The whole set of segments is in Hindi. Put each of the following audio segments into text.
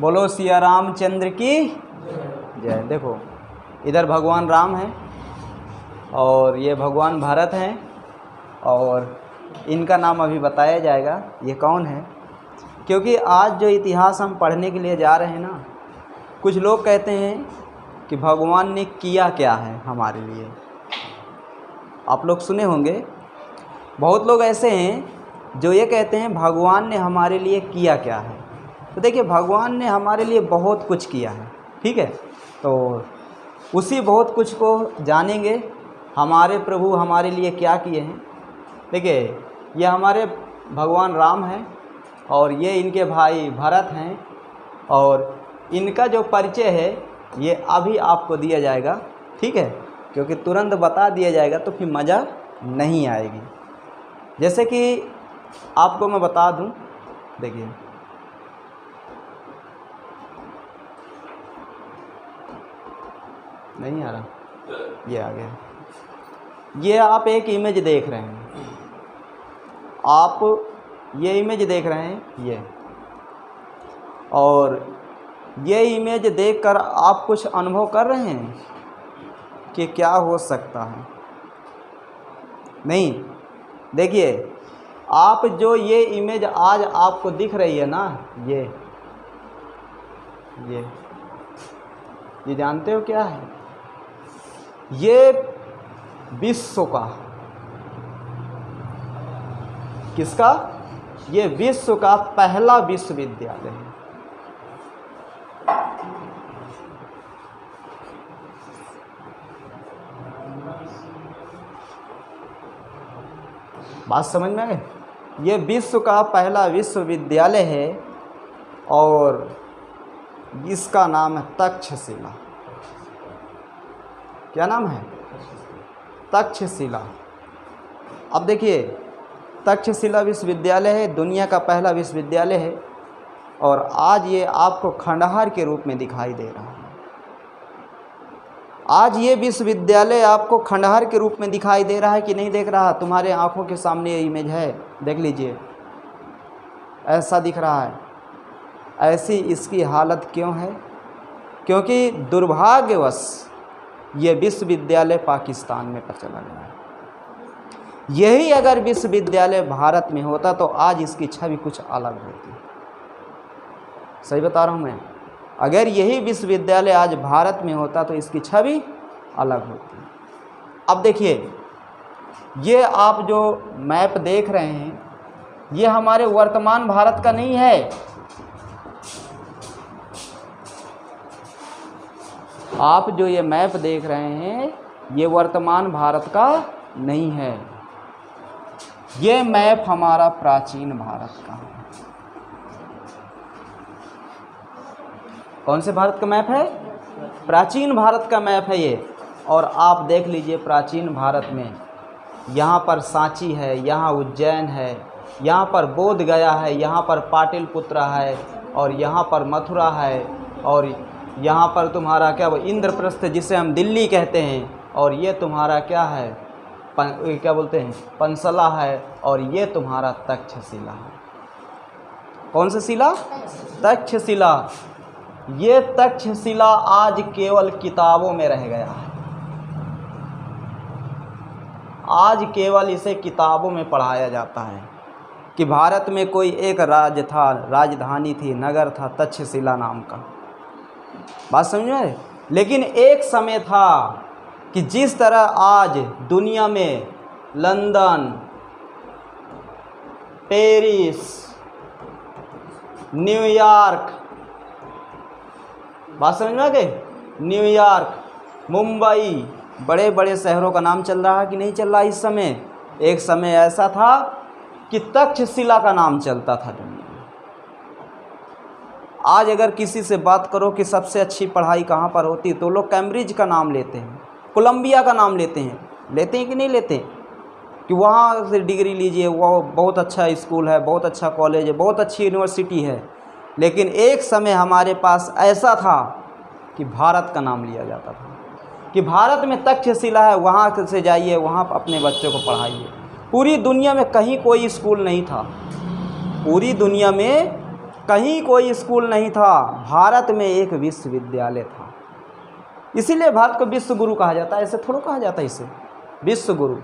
बोलो सिया रामचंद्र की जय। देखो इधर भगवान राम हैं और ये भगवान भरत हैं और इनका नाम अभी बताया जाएगा ये कौन है, क्योंकि आज जो इतिहास हम पढ़ने के लिए जा रहे हैं ना, कुछ लोग कहते हैं कि भगवान ने किया क्या है हमारे लिए। आप लोग सुने होंगे बहुत लोग ऐसे हैं जो ये कहते हैं भगवान ने हमारे लिए किया क्या है। तो देखिए भगवान ने हमारे लिए बहुत कुछ किया है, ठीक है। तो उसी बहुत कुछ को जानेंगे हमारे प्रभु हमारे लिए क्या किए हैं। देखिए ये हमारे भगवान राम हैं और ये इनके भाई भरत हैं और इनका जो परिचय है ये अभी आपको दिया जाएगा, ठीक है, क्योंकि तुरंत बता दिया जाएगा तो फिर मज़ा नहीं आएगी। जैसे कि आपको मैं बता दूं, देखिए नहीं आ रहा, ये आ गया। ये आप एक इमेज देख रहे हैं, आप ये इमेज देख रहे हैं ये, और ये इमेज देखकर आप कुछ अनुभव कर रहे हैं कि क्या हो सकता है। नहीं, देखिए आप जो ये इमेज आज आपको दिख रही है ना, ये जानते हो क्या है? ये विश्व का, किसका? ये विश्व का पहला विश्वविद्यालय है। बात समझ में आ गई? ये विश्व का पहला विश्वविद्यालय है और इसका नाम है तक्षशिला। क्या नाम है? तक्षशिला। अब देखिए तक्षशिला विश्वविद्यालय है, दुनिया का पहला विश्वविद्यालय है और आज ये आपको खंडहर के रूप में दिखाई दे रहा है। आज ये विश्वविद्यालय आपको खंडहर के रूप में दिखाई दे रहा है कि नहीं देख रहा? तुम्हारे आंखों के सामने ये इमेज है, देख लीजिए, ऐसा दिख रहा है। ऐसी इसकी हालत क्यों है? क्योंकि दुर्भाग्यवश ये विश्वविद्यालय पाकिस्तान में चला गया है। यही अगर विश्वविद्यालय भारत में होता तो आज इसकी छवि कुछ अलग होती। सही बता रहा हूँ मैं। अगर यही विश्वविद्यालय आज भारत में होता तो इसकी छवि अलग होती। अब देखिए ये आप जो मैप देख रहे हैं ये हमारे वर्तमान भारत का नहीं है। आप जो ये मैप देख रहे हैं ये वर्तमान भारत का नहीं है। ये मैप हमारा प्राचीन भारत का है। कौन से भारत का मैप है? प्राचीन भारत का मैप है ये। और आप देख लीजिए प्राचीन भारत में यहाँ पर सांची है, यहाँ उज्जैन है, यहाँ पर बोध गया है, यहाँ पर पाटलिपुत्र है और यहाँ पर मथुरा है और यहाँ पर तुम्हारा क्या वो इंद्रप्रस्थ जिसे हम दिल्ली कहते हैं, और ये तुम्हारा क्या है क्या बोलते हैं पंचला है, और ये तुम्हारा तक्षशिला है। कौन सा शिला? तक्षशिला। ये तक्षशिला आज केवल किताबों में रह गया है। आज केवल इसे किताबों में पढ़ाया जाता है कि भारत में कोई एक राज्य था, राजधानी थी, नगर था तक्षशिला नाम का। बात समझ में? लेकिन एक समय था कि जिस तरह आज दुनिया में लंदन, पेरिस, न्यूयॉर्क, बात समझ में आ गई? न्यूयॉर्क, मुंबई, बड़े बड़े शहरों का नाम चल रहा है कि नहीं चल रहा इस समय? एक समय ऐसा था कि तक्षशिला का नाम चलता था दुनिया में। आज अगर किसी से बात करो कि सबसे अच्छी पढ़ाई कहाँ पर होती है तो लोग कैम्ब्रिज का नाम लेते हैं, कोलंबिया का नाम लेते हैं कि नहीं लेते? कि वहाँ से डिग्री लीजिए, वो बहुत अच्छा स्कूल है, बहुत अच्छा कॉलेज है, बहुत अच्छी यूनिवर्सिटी है। लेकिन एक समय हमारे पास ऐसा था कि भारत का नाम लिया जाता था कि भारत में तक्षशिला है, वहाँ से जाइए, वहाँ अपने बच्चों को पढ़ाइए। पूरी दुनिया में कहीं कोई स्कूल नहीं था, पूरी दुनिया में कहीं कोई स्कूल नहीं था, भारत में एक विश्वविद्यालय था। इसीलिए भारत को विश्व गुरु कहा जाता है। ऐसे थोड़ा कहा जाता है इसे, विश्व गुरु।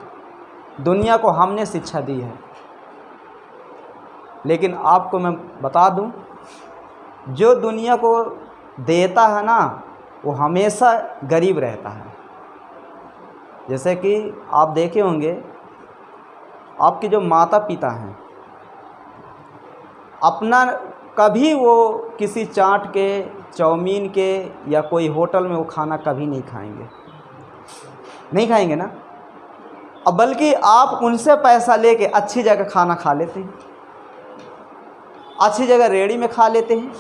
दुनिया को हमने शिक्षा दी है। लेकिन आपको मैं बता दूं, जो दुनिया को देता है ना, वो हमेशा गरीब रहता है। जैसे कि आप देखे होंगे, आपके जो माता पिता हैं, अपना कभी वो किसी चाट के, चाउमीन के या कोई होटल में वो खाना कभी नहीं खाएंगे, नहीं खाएंगे ना। अब बल्कि आप उनसे पैसा लेके अच्छी जगह खाना खा लेते हैं, अच्छी जगह रेहड़ी में खा लेते हैं।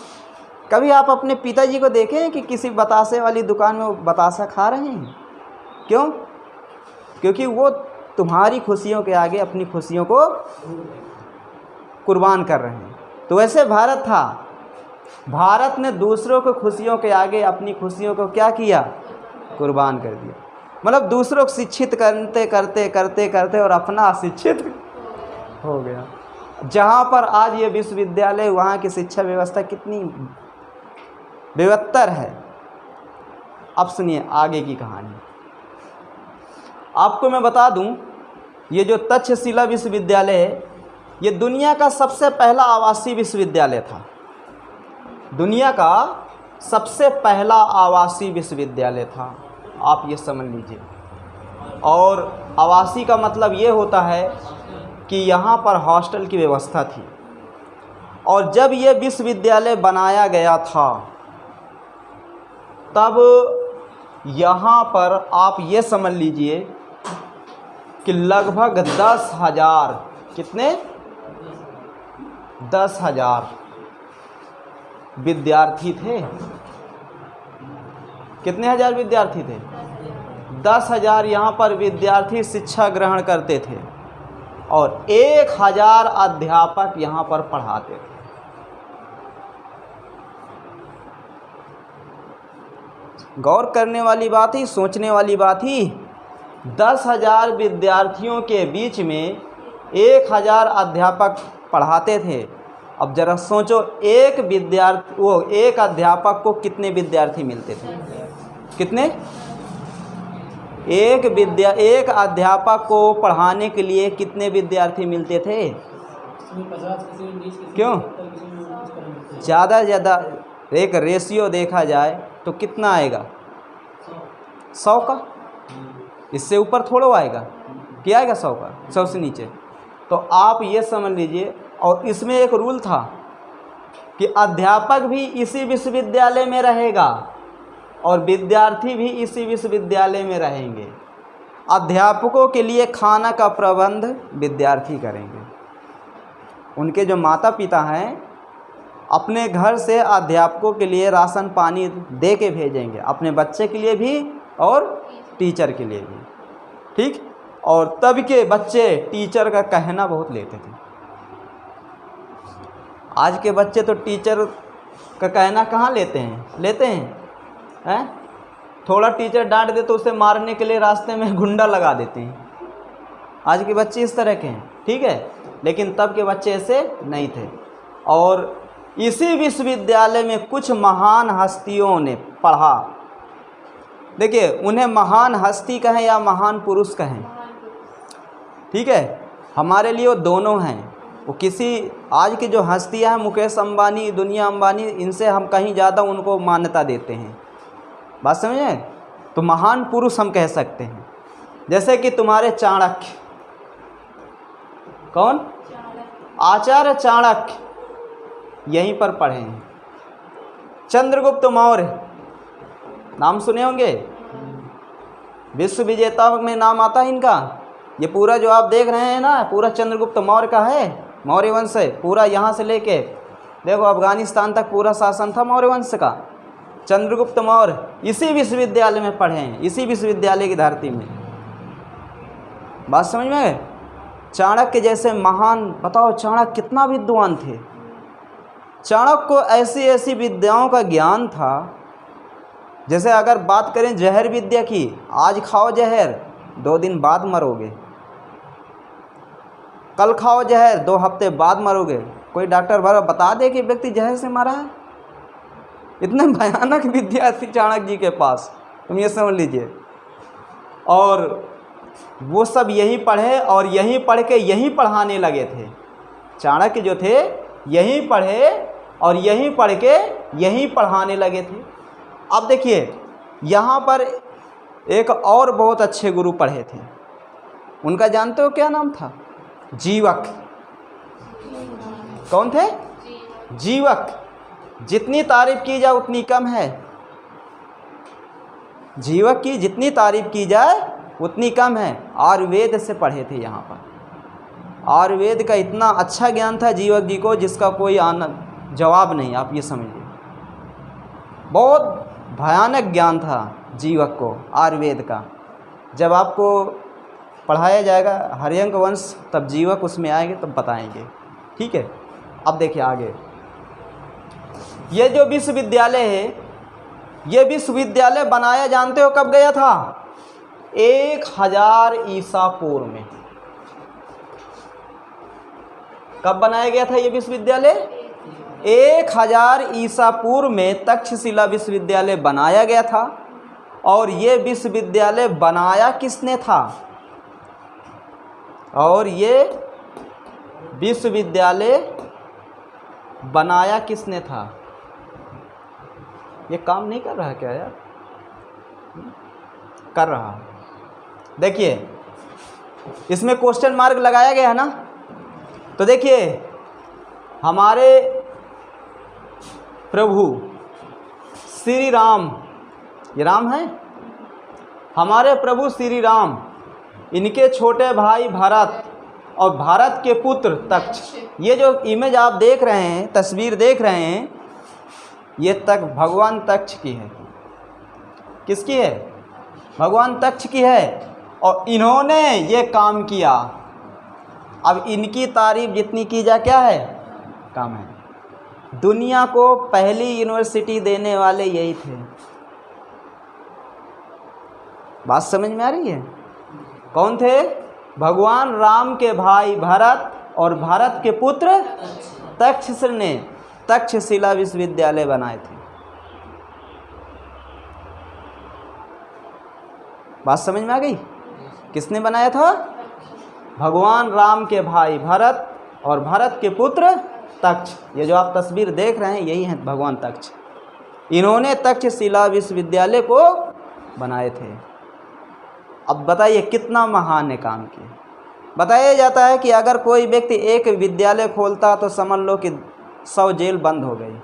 कभी आप अपने पिताजी को देखें हैं कि किसी बतासे वाली दुकान में वो बतासा खा रहे हैं? क्यों? क्योंकि वो तुम्हारी खुशियों के आगे अपनी खुशियों को कुर्बान कर रहे हैं। तो वैसे भारत था, भारत ने दूसरों को खुशियों के आगे अपनी खुशियों को क्या किया? कुर्बान कर दिया। मतलब दूसरों को शिक्षित करते करते करते करते और अपना अशिक्षित हो गया। जहाँ पर आज ये विश्वविद्यालय, वहाँ की शिक्षा व्यवस्था कितनी बेहतर है। अब सुनिए आगे की कहानी। आपको मैं बता दूं, ये जो तक्षशिला विश्वविद्यालय है, ये दुनिया का सबसे पहला आवासीय विश्वविद्यालय था। दुनिया का सबसे पहला आवासीय विश्वविद्यालय था, आप ये समझ लीजिए। और आवासीय का मतलब ये होता है कि यहाँ पर हॉस्टल की व्यवस्था थी। और जब ये विश्वविद्यालय बनाया गया था, तब यहाँ पर आप ये समझ लीजिए कि लगभग 10,000, कितने? 10,000 विद्यार्थी थे। कितने हजार विद्यार्थी थे? 10,000 यहाँ पर विद्यार्थी शिक्षा ग्रहण करते थे और 1,000 अध्यापक यहाँ पर पढ़ाते थे। गौर करने वाली बात ही, सोचने वाली बात ही। 10,000 विद्यार्थियों के बीच में 1,000 अध्यापक पढ़ाते थे। अब जरा सोचो, एक अध्यापक को कितने विद्यार्थी मिलते थे? कितने? एक अध्यापक को पढ़ाने के लिए कितने विद्यार्थी मिलते थे? क्यों? ज़्यादा से ज़्यादा एक रेशियो देखा जाए तो कितना आएगा? 100 का। इससे ऊपर थोड़ा आएगा, क्या आएगा? 100 का, 100 से नीचे। तो आप ये समझ लीजिए। और इसमें एक रूल था कि अध्यापक भी इसी विश्वविद्यालय में रहेगा और विद्यार्थी भी इसी विश्वविद्यालय में रहेंगे। अध्यापकों के लिए खाना का प्रबंध विद्यार्थी करेंगे। उनके जो माता पिता हैं, अपने घर से अध्यापकों के लिए राशन पानी दे के भेजेंगे, अपने बच्चे के लिए भी और टीचर के लिए भी। ठीक? और तब के बच्चे टीचर का कहना बहुत लेते थे। आज के बच्चे तो टीचर का कहना कहाँ लेते हैं? थोड़ा टीचर डांट दे तो उसे मारने के लिए रास्ते में गुंडा लगा देते हैं। आज के बच्चे इस तरह के हैं, ठीक है। लेकिन तब के बच्चे ऐसे नहीं थे। और इसी विश्वविद्यालय में कुछ महान हस्तियों ने पढ़ा। देखिए, उन्हें महान हस्ती कहें या महान पुरुष कहें, ठीक है, हमारे लिए वो दोनों हैं। वो किसी आज की जो हस्तियां हैं, मुकेश अंबानी, दुनिया अंबानी, इनसे हम कहीं ज़्यादा उनको मान्यता देते हैं। बात समझे? तो महान पुरुष हम कह सकते हैं। जैसे कि तुम्हारे चाणक्य, कौन? आचार्य चाणक्य यहीं पर पढ़े हैं। चंद्रगुप्त मौर्य, नाम सुने होंगे, विश्व विजेता में नाम आता है इनका। ये पूरा जो आप देख रहे हैं ना, पूरा चंद्रगुप्त मौर्य का है, मौर्य वंश है। पूरा यहाँ से लेके देखो अफगानिस्तान तक पूरा शासन था मौर्य वंश का। चंद्रगुप्त मौर्य इसी विश्वविद्यालय में पढ़े हैं, इसी विश्वविद्यालय की धरती में। बात समझ में आए? चाणक्य जैसे महान, बताओ चाणक्य कितना विद्वान थे। चाणक्य को ऐसी ऐसी विद्याओं का ज्ञान था। जैसे अगर बात करें जहर विद्या की, आज खाओ जहर 2 दिन बाद मरोगे, कल खाओ जहर 2 हफ्ते बाद मरोगे। कोई डॉक्टर बता दे कि व्यक्ति जहर से मरा है? इतने भयानक विद्या थी चाणक्य जी के पास, तुम ये समझ लीजिए। और वो सब यहीं पढ़े और यहीं पढ़ के यहीं पढ़ाने लगे थे। चाणक्य जो थे यहीं पढ़े और यहीं पढ़ के यहीं पढ़ाने लगे थे। अब देखिए यहाँ पर एक और बहुत अच्छे गुरु पढ़े थे, उनका जानते हो क्या नाम था? जीवक। कौन थे? जीवक। जितनी तारीफ की जाए उतनी कम है। जीवक की जितनी तारीफ की जाए उतनी कम है। आयुर्वेद से पढ़े थे यहाँ पर। आयुर्वेद का इतना अच्छा ज्ञान था जीवक जी को जिसका कोई जवाब नहीं, आप ये समझिए। बहुत भयानक ज्ञान था जीवक को आयुर्वेद का। जब आपको पढ़ाया जाएगा हर्यंक वंश तब जीवक उसमें आएंगे तब बताएंगे, ठीक है। अब देखिए आगे, ये जो विश्वविद्यालय है, ये विश्वविद्यालय बनाया जानते हो कब गया था? 1000 ईसा पूर्व में। कब बनाया गया था ये विश्वविद्यालय? 1000 ईसा पूर्व में तक्षशिला विश्वविद्यालय बनाया गया था। और ये विश्वविद्यालय बनाया किसने था? और ये विश्वविद्यालय बनाया किसने था? ये काम नहीं कर रहा क्या यार? कर रहा। देखिए इसमें क्वेश्चन मार्क लगाया गया है ना। तो देखिए हमारे प्रभु श्री राम, ये राम है, हमारे प्रभु श्री राम, इनके छोटे भाई भरत और भारत के पुत्र तक्ष। ये जो इमेज आप देख रहे हैं, तस्वीर देख रहे हैं, ये तक भगवान तक्ष की है। किसकी है? भगवान तक्ष की है। और इन्होंने ये काम किया। अब इनकी तारीफ जितनी की जाए क्या है? काम है। दुनिया को पहली यूनिवर्सिटी देने वाले यही थे। बात समझ में आ रही है? कौन थे? भगवान राम के भाई भरत और भारत के पुत्र तक्ष ने तक्षशिला विश्वविद्यालय बनाए थे। बात समझ में आ गई? किसने बनाया था? भगवान राम के भाई भरत और भारत के पुत्र तक्ष। ये जो आप तस्वीर देख रहे हैं यही है भगवान तक्ष। इन्होंने तक्षशिला विश्वविद्यालय को बनाए थे। अब बताइए कितना महान है काम किया। बताया जाता है कि अगर कोई व्यक्ति एक विद्यालय खोलता तो समझ लो कि 100 जेल बंद हो गई।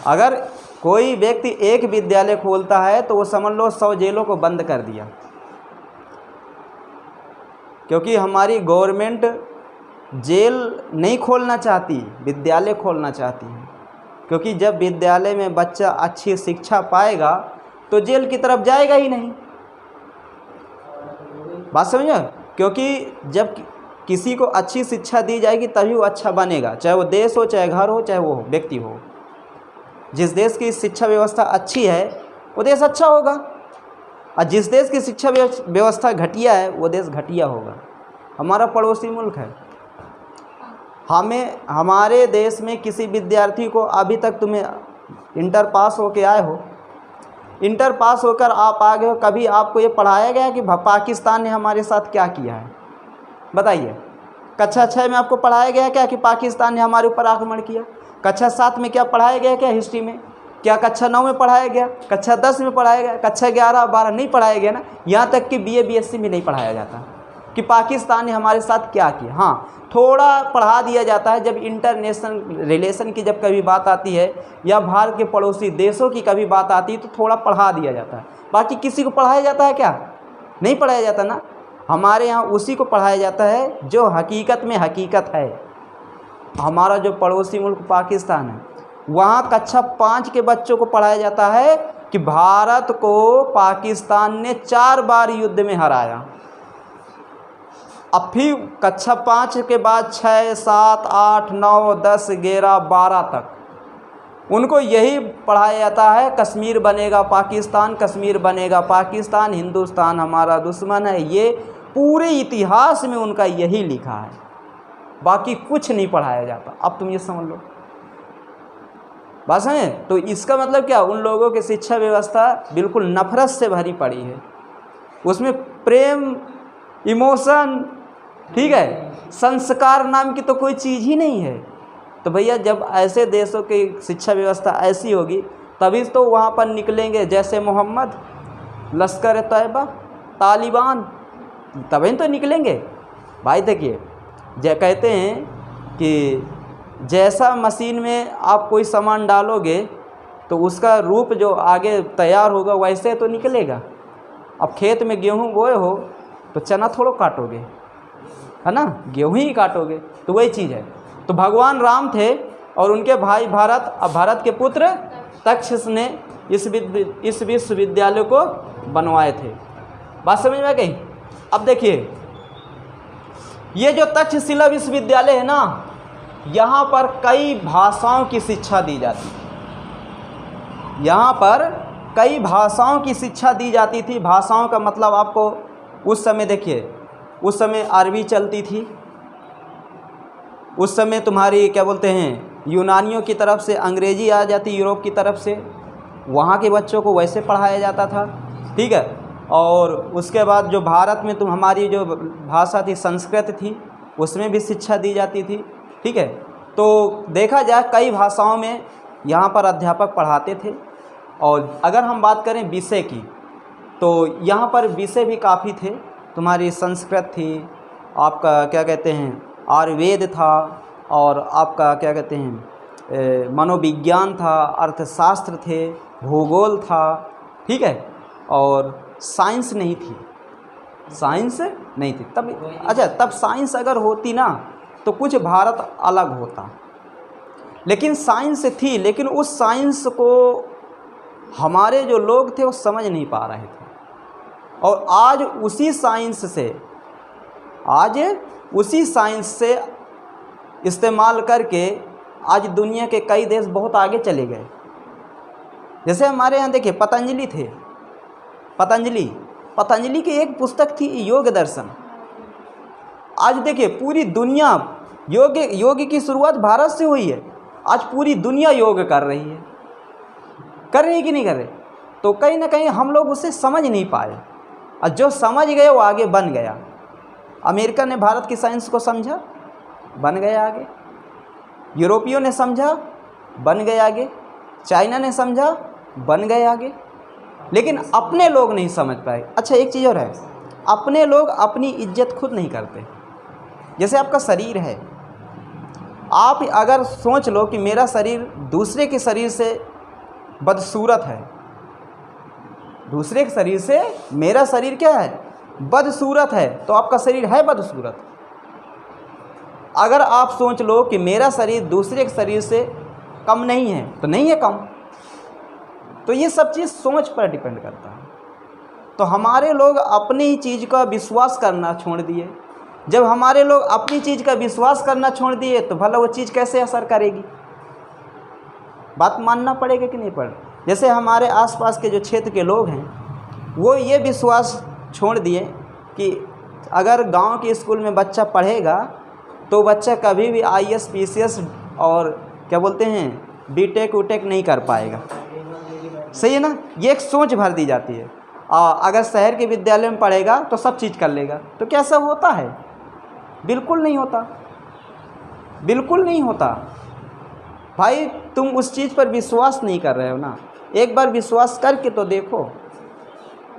अगर कोई व्यक्ति एक विद्यालय खोलता है तो वो समझ लो 100 जेलों को बंद कर दिया। क्योंकि हमारी गवर्नमेंट जेल नहीं खोलना चाहती, विद्यालय खोलना चाहती है। क्योंकि जब विद्यालय में बच्चा अच्छी शिक्षा पाएगा तो जेल की तरफ जाएगा ही नहीं। बात समझो? क्योंकि जब किसी को अच्छी शिक्षा दी जाएगी तभी वो अच्छा बनेगा, चाहे वो देश हो, चाहे घर हो, चाहे वो व्यक्ति हो। जिस देश की शिक्षा व्यवस्था अच्छी है वो देश अच्छा होगा, और जिस देश की शिक्षा व्यवस्था घटिया है वो देश घटिया होगा। हमारा पड़ोसी मुल्क है, हमारे देश में किसी विद्यार्थी को अभी तक, तुम्हें इंटर पास होके आए हो, इंटर पास होकर आप आ गए हो, कभी आपको ये पढ़ाया गया कि पाकिस्तान ने हमारे साथ क्या किया है? बताइए। कक्षा 6 में आपको पढ़ाया गया क्या कि पाकिस्तान ने हमारे ऊपर आक्रमण किया? कक्षा 7 में क्या पढ़ाया गया क्या हिस्ट्री में? क्या कक्षा 9 में पढ़ाया गया? कक्षा 10 में पढ़ाया गया? कक्षा 11 12 नहीं पढ़ाया गया ना। यहाँ तक कि BA BSc में नहीं पढ़ाया जाता कि पाकिस्तान ने हमारे साथ क्या किया। हाँ, थोड़ा पढ़ा दिया जाता है जब इंटरनेशनल रिलेशन की जब कभी बात आती है या भारत के पड़ोसी देशों की कभी बात आती है तो थोड़ा पढ़ा दिया जाता है। बाकी किसी को पढ़ाया जाता है क्या? नहीं पढ़ाया जाता ना। हमारे यहाँ उसी को पढ़ाया जाता है जो हकीकत में हकीकत है। हमारा जो पड़ोसी मुल्क पाकिस्तान है, वहाँ कक्षा 5 के बच्चों को पढ़ाया जाता है कि भारत को पाकिस्तान ने 4 बार युद्ध में हराया। अब फिर कक्षा 5 के बाद 6 7 8 9 10 11 12 तक उनको यही पढ़ाया जाता है, कश्मीर बनेगा पाकिस्तान, कश्मीर बनेगा पाकिस्तान, हिंदुस्तान हमारा दुश्मन है। ये पूरे इतिहास में उनका यही लिखा है। बाकी कुछ नहीं पढ़ाया जाता। अब तुम ये समझ लो, बात समझे? तो इसका मतलब क्या, उन लोगों की शिक्षा व्यवस्था बिल्कुल नफरत से भरी पड़ी है, उसमें प्रेम, इमोशन, ठीक है, संस्कार नाम की तो कोई चीज़ ही नहीं है। तो भैया जब ऐसे देशों की शिक्षा व्यवस्था ऐसी होगी तभी तो वहाँ पर निकलेंगे जैसे मोहम्मद, लश्कर तैयबा, तालिबान, तभी तो निकलेंगे भाई। देखिए कहते हैं कि जैसा मशीन में आप कोई सामान डालोगे तो उसका रूप जो आगे तैयार होगा वैसे तो निकलेगा। अब खेत में गेहूँ बोए हो तो चना थोड़ो काटोगे, है ना, गेहूँ ही काटोगे। तो वही चीज़ है। तो भगवान राम थे और उनके भाई भरत, अब भरत के पुत्र तक्षशिला ने इस विश्वविद्यालय को बनवाए थे। बात समझ में आ गई? अब देखिए ये जो तक्षशिला विश्वविद्यालय है ना, यहाँ पर कई भाषाओं की शिक्षा दी जाती थी। यहाँ पर कई भाषाओं की शिक्षा दी जाती थी। भाषाओं का मतलब आपको उस समय देखिए, उस समय अरबी चलती थी, उस समय तुम्हारी क्या बोलते हैं यूनानियों की तरफ से अंग्रेज़ी आ जाती, यूरोप की तरफ से, वहाँ के बच्चों को वैसे पढ़ाया जाता था, ठीक है। और उसके बाद जो भारत में तुम हमारी जो भाषा थी संस्कृत थी, उसमें भी शिक्षा दी जाती थी, ठीक है। तो देखा जाए कई भाषाओं में यहाँ पर अध्यापक पढ़ाते थे। और अगर हम बात करें विषय की तो यहाँ पर विषय भी काफ़ी थे। तुम्हारी संस्कृत थी, आपका क्या कहते हैं आयुर्वेद था, और आपका क्या कहते हैं मनोविज्ञान था, अर्थशास्त्र थे, भूगोल था, ठीक है। और साइंस नहीं थी, साइंस नहीं थी तब। अच्छा, तब साइंस अगर होती ना तो कुछ भारत अलग होता, लेकिन साइंस थी, लेकिन उस साइंस को हमारे जो लोग थे वो समझ नहीं पा रहे थे। और आज उसी साइंस से इस्तेमाल करके आज दुनिया के कई देश बहुत आगे चले गए। जैसे हमारे यहाँ देखिए पतंजलि थे, पतंजलि की एक पुस्तक थी योग दर्शन। आज देखिए पूरी दुनिया योग की शुरुआत भारत से हुई है। आज पूरी दुनिया योग कर रही है, कर रही कि नहीं कर रही? तो कहीं ना कहीं हम लोग उसे समझ नहीं पाए, और जो समझ गए वो आगे बन गया। अमेरिका ने भारत की साइंस को समझा, बन गया आगे। यूरोपियों ने समझा, बन गए आगे। चाइना ने समझा, बन गए आगे। लेकिन अपने लोग नहीं समझ पाए। अच्छा एक चीज़ और है, अपने लोग अपनी इज्जत खुद नहीं करते। जैसे आपका शरीर है, आप अगर सोच लो कि मेरा शरीर दूसरे के शरीर से बदसूरत है, दूसरे के शरीर से मेरा शरीर क्या है बदसूरत है, तो आपका शरीर है बदसूरत। अगर आप सोच लो कि मेरा शरीर दूसरे के शरीर से कम नहीं है, तो नहीं है कम। तो ये सब चीज़ सोच पर डिपेंड करता है। तो हमारे लोग अपनी ही चीज़ का विश्वास करना छोड़ दिए। जब हमारे लोग अपनी चीज़ का विश्वास करना छोड़ दिए तो भला वो चीज़ कैसे असर करेगी? बात मानना पड़ेगा कि नहीं पड़ेगा? जैसे हमारे आसपास के जो क्षेत्र के लोग हैं वो ये विश्वास छोड़ दिए कि अगर गांव के स्कूल में बच्चा पढ़ेगा तो बच्चा कभी भी IAS PCS और क्या बोलते हैं बीटेक वूटेक नहीं कर पाएगा। सही है ना? ये एक सोच भर दी जाती है। अगर शहर के विद्यालय में पढ़ेगा तो सब चीज़ कर लेगा। तो क्या सब होता है? बिल्कुल नहीं होता, बिल्कुल नहीं होता। भाई तुम उस चीज़ पर विश्वास नहीं कर रहे हो ना, एक बार विश्वास करके तो देखो,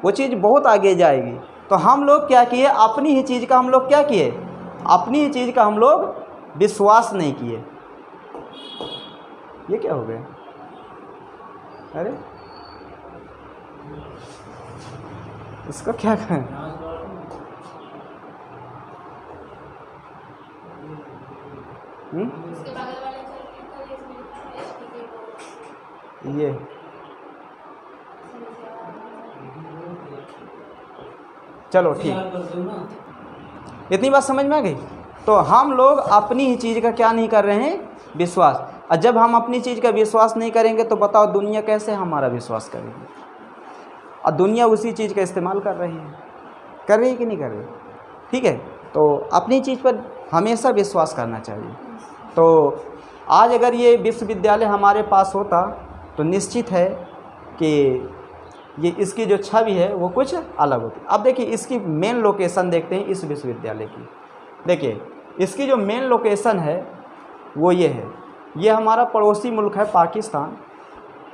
वो चीज़ बहुत आगे जाएगी। तो हम लोग क्या किए, अपनी ही चीज़ का हम लोग क्या किए, अपनी ही चीज़ का हम लोग विश्वास नहीं किए। ये क्या हो गया? अरे इसको क्या करें? ये चलो ठीक, इतनी बात समझ में आ गई। तो हम लोग अपनी ही चीज़ का क्या नहीं कर रहे हैं, विश्वास। और जब हम अपनी चीज़ का विश्वास नहीं करेंगे तो बताओ दुनिया कैसे हमारा विश्वास करेगी? और दुनिया उसी चीज़ का इस्तेमाल कर रही है कि नहीं कर रही? ठीक है, तो अपनी चीज़ पर हमेशा विश्वास करना चाहिए। तो आज अगर ये विश्वविद्यालय हमारे पास होता तो निश्चित है कि ये इसकी जो छवि है वो कुछ अलग होती। अब देखिए इसकी मेन लोकेशन देखते हैं इस विश्वविद्यालय की। देखिए इसकी जो मेन लोकेशन है वो ये है, ये हमारा पड़ोसी मुल्क है पाकिस्तान,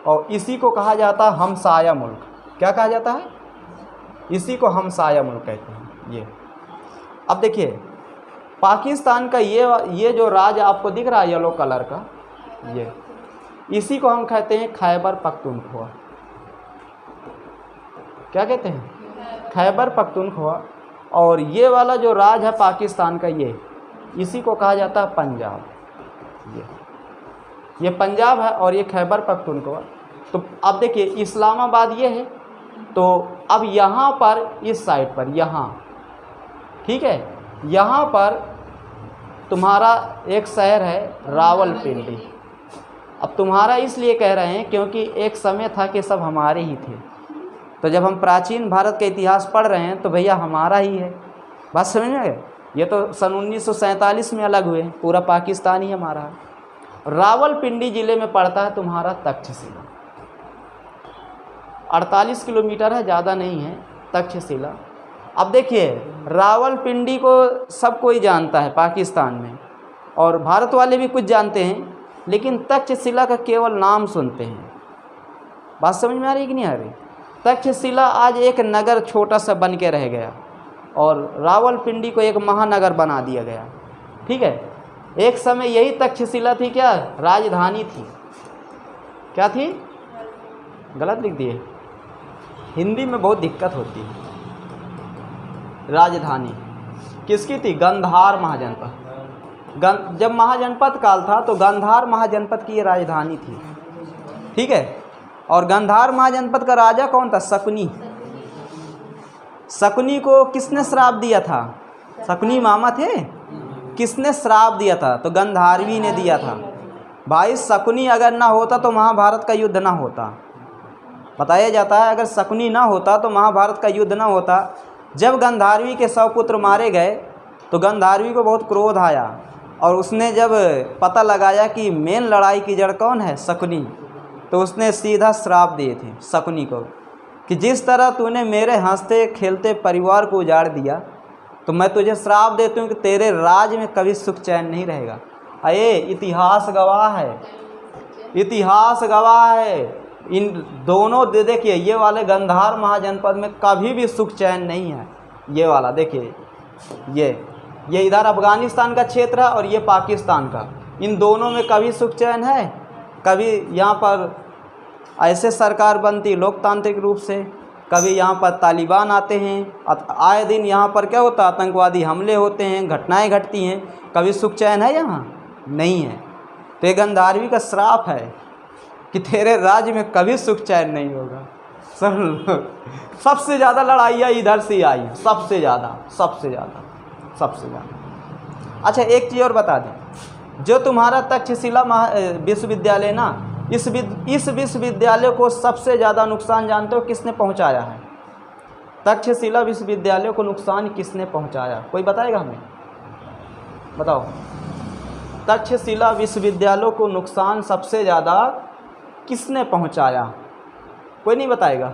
और इसी को कहा जाता है हमसाया मुल्क। क्या कहा जाता है? इसी को हमसाया मुल्क कहते हैं ये। अब देखिए पाकिस्तान का ये जो राज्य आपको दिख रहा है येलो कलर का, ये इसी को हम कहते हैं खैबर पख्तूनख्वा। क्या कहते हैं? खैबर पख्तूनख्वा। और ये वाला जो राज्य है पाकिस्तान का, ये इसी को कहा जाता है पंजाब। ये पंजाब है और ये खैबर पख्तूनख्वा। तो अब देखिए इस्लामाबाद ये है, तो अब यहाँ पर इस साइड पर यहाँ, ठीक है, यहाँ पर तुम्हारा एक शहर है रावलपिंडी। अब तुम्हारा इसलिए कह रहे हैं क्योंकि एक समय था कि सब हमारे ही थे। तो जब हम प्राचीन भारत का इतिहास पढ़ रहे हैं तो भैया हमारा ही है। बात समझ में गए? ये तो सन 1947 में अलग हुए, पूरा पाकिस्तान ही हमारा है। रावलपिंडी ज़िले में पड़ता है तुम्हारा तक्षशिला। 48 किलोमीटर है, ज़्यादा नहीं है तक्षशिला। अब देखिए रावलपिंडी को सब कोई जानता है पाकिस्तान में, और भारत वाले भी कुछ जानते हैं, लेकिन तक्षशिला का केवल नाम सुनते हैं। बात समझ में आ रही कि नहीं आ रही? तक्षशिला आज एक नगर छोटा सा बन के रह गया और रावलपिंडी को एक महानगर बना दिया गया। ठीक है, एक समय यही तक्षशिला थी क्या? राजधानी थी। क्या थी? गलत लिख दिए, हिंदी में बहुत दिक्कत होती है। राजधानी किसकी थी? गंधार महाजनपद। जब महाजनपद काल था तो गांधार महाजनपद की ये राजधानी थी। ठीक है, और गांधार महाजनपद का राजा कौन था? शकुनी। शकुनी को किसने श्राप दिया था? शकुनी मामा थे। किसने श्राप दिया था? तो गंधारवी ने दिया था। भाई शकुनी अगर ना होता तो महाभारत का युद्ध ना होता। बताया जाता है अगर शकुनी ना होता तो महाभारत का युद्ध ना होता। जब गंधारवी के 100 पुत्र मारे गए तो गंधारवी को बहुत क्रोध आया, और उसने जब पता लगाया कि मेन लड़ाई की जड़ कौन है? शकुनी, तो उसने सीधा श्राप दिए थे शकुनी को कि जिस तरह तूने मेरे हंसते खेलते परिवार को उजाड़ दिया, तो मैं तुझे श्राप देती हूँ कि तेरे राज में कभी सुख चैन नहीं रहेगा। अये इतिहास गवाह है, इतिहास गवाह है। इन दोनों देखिए, ये वाले गांधार महाजनपद में कभी भी सुख चैन नहीं है। ये वाला देखिए, ये इधर अफ़गानिस्तान का क्षेत्र है और ये पाकिस्तान का। इन दोनों में कभी सुख चैन है? कभी यहाँ पर ऐसे सरकार बनती लोकतांत्रिक रूप से, कभी यहाँ पर तालिबान आते हैं। आए दिन यहाँ पर क्या होता? आतंकवादी हमले होते हैं, घटनाएं घटती हैं। कभी सुख चैन है? यहाँ नहीं है। तो ये गंधारवी का श्राप है कि तेरे राज्य में कभी सुख चैन नहीं होगा। सबसे ज़्यादा लड़ाइयाँ इधर से आई, सबसे ज़्यादा। अच्छा एक चीज़ और बता दें, जो तुम्हारा तक्षशिला विश्वविद्यालय ना, इस विश्वविद्यालय को सबसे ज़्यादा नुकसान जानते हो किसने पहुंचाया है? तक्षशिला विश्वविद्यालय को नुकसान किसने पहुंचाया? कोई बताएगा हमें? बताओ। तक्षशिला विश्वविद्यालय को नुकसान सबसे ज़्यादा किसने पहुंचाया? कोई नहीं बताएगा?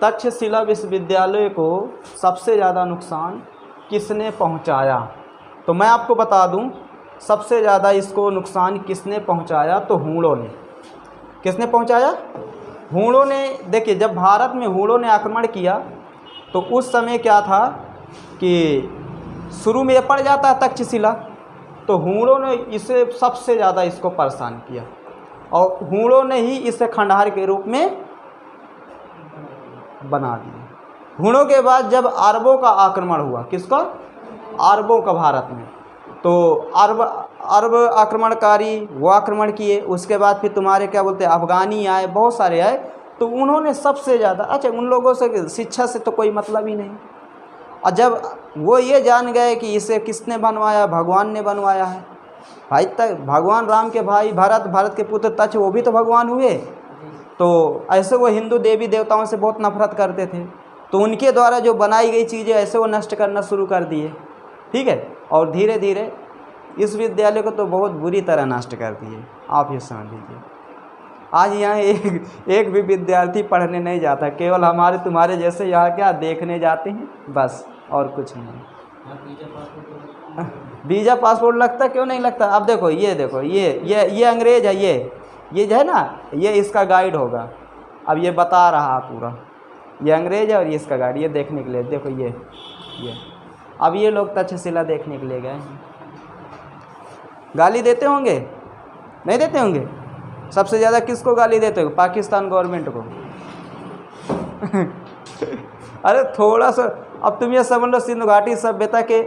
तक्षशिला विश्वविद्यालय को सबसे ज़्यादा नुकसान किसने पहुंचाया? तो मैं आपको बता दूं, सबसे ज़्यादा इसको नुकसान किसने पहुंचाया? तो हूणों ने। किसने पहुंचाया? हूणों ने। देखिए जब भारत में हूणों ने आक्रमण किया तो उस समय क्या था कि शुरू में ये पड़ जाता है तक्षशिला, तो हूणों ने इसे सबसे ज़्यादा इसको परेशान किया, और हूणों ने ही इसे खंडहर के रूप में बना दिया। हूणों के बाद जब अरबों का आक्रमण हुआ, किसका? अरबों का भारत में, तो अरब आक्रमणकारी वो आक्रमण किए। उसके बाद फिर तुम्हारे क्या बोलते हैं अफ़गानी आए, बहुत सारे आए, तो उन्होंने सबसे ज़्यादा, अच्छा उन लोगों से शिक्षा से तो कोई मतलब ही नहीं। और जब वो ये जान गए कि इसे किसने बनवाया? भगवान ने बनवाया है। भाई तक भगवान राम के भाई भारत के पुत्र तक्ष, वो भी तो भगवान हुए। तो ऐसे वो हिंदू देवी देवताओं से बहुत नफरत करते थे। तो उनके द्वारा जो बनाई गई चीज़ें ऐसे वो नष्ट करना शुरू कर दिए, ठीक है। और धीरे धीरे इस विद्यालय को तो बहुत बुरी तरह नष्ट कर दिए, आप ये समझ लीजिए। आज यहाँ एक भी विद्यार्थी पढ़ने नहीं जाता, केवल हमारे तुम्हारे जैसे यहाँ क्या देखने जाते हैं बस, और कुछ नहीं। वीज़ा पासपोर्ट लगता, क्यों नहीं लगता। अब देखो ये अंग्रेज है, ये जो है ना, ये इसका गाइड होगा। अब ये बता रहा पूरा, ये अंग्रेज है और ये इसका गाइड, ये देखने के लिए देखो ये अब ये लोग तक्षशिला देखने के लिए गए हैं। गाली देते होंगे, नहीं देते होंगे। सबसे ज़्यादा किसको गाली देते हो? पाकिस्तान गवर्नमेंट को। अरे थोड़ा सा, अब तुम ये समझ लो सिंधु घाटी सभ्यता के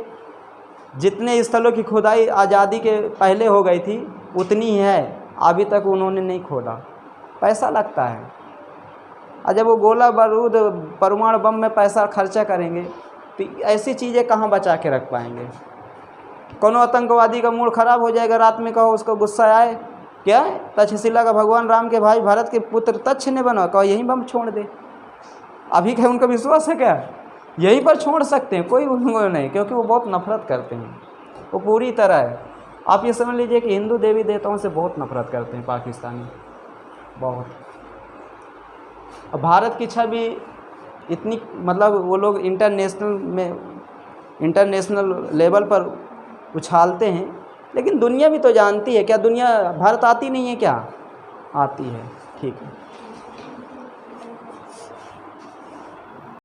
जितने स्थलों की खुदाई आज़ादी के पहले हो गई थी उतनी ही है, अभी तक उन्होंने नहीं खोदा। पैसा लगता है, और जब वो गोला बारूद परमाणु बम में पैसा खर्चा करेंगे तो ऐसी चीज़ें कहाँ बचा के रख पाएंगे। कोनो आतंकवादी का मूड ख़राब हो जाएगा, रात में कहो उसको गुस्सा आए, क्या है तक्षशिला का भगवान राम के भाई भरत के पुत्र तक्ष ने बना, कहो यहीं बम छोड़ दे। अभी क्या उनका विश्वास है क्या यहीं पर छोड़ सकते हैं? कोई उनको नहीं, क्योंकि वो बहुत नफरत करते हैं, वो पूरी तरह है। आप ये समझ लीजिए कि हिंदू देवी देवताओं से बहुत नफरत करते हैं पाकिस्तानी, बहुत। अब भारत की छवि इतनी, मतलब वो लोग इंटरनेशनल लेवल पर उछालते हैं, लेकिन दुनिया भी तो जानती है। क्या दुनिया भारत आती नहीं है क्या? आती है, ठीक है।